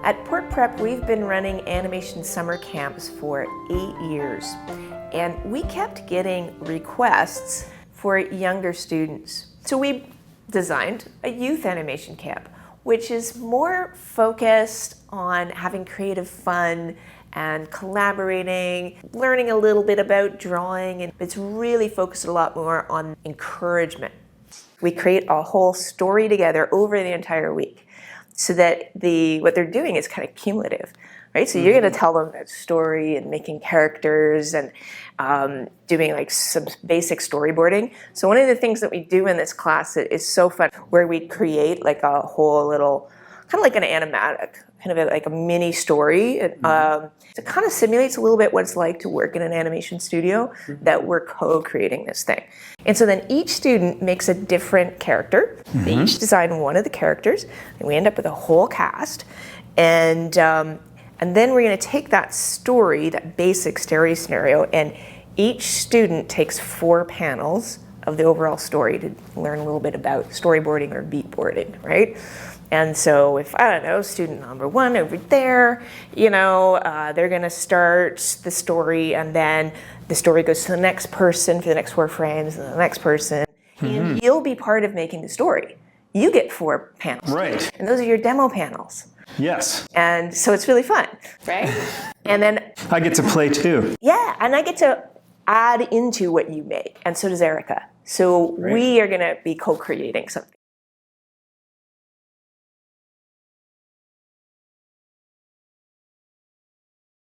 At PortPrep, we've been running animation summer camps for 8 years, and we kept getting requests for younger students. So we designed a youth animation camp, which is more focused on having creative fun and collaborating, learning a little bit about drawing, and it's really focused a lot more on encouragement. We create a whole story together over the entire week, so that what they're doing is kind of cumulative, right? So you're going to tell them that story and making characters and doing like some basic storyboarding. So one of the things that we do in this class is so fun, where we create like a whole little, kind of like an animatic, kind of like a mini story. It kind of simulates a little bit what it's like to work in an animation studio, that we're co-creating this thing. And so then each student makes a different character. They each design one of the characters, and we end up with a whole cast. And then we're going to take that story, that basic story scenario, and each student takes 4 panels of the overall story to learn a little bit about storyboarding or beatboarding, right? And so if, I don't know, student number 1 over there, they're going to start the story, and then the story goes to the next person for the next 4 frames, and the next person. And you'll be part of making the story. You get 4 panels. Right. And those are your demo panels. Yes. And so it's really fun, right? And then I get to play too. yeah, and I get to add into what you make, and so does Erica. So we are going to be co-creating something.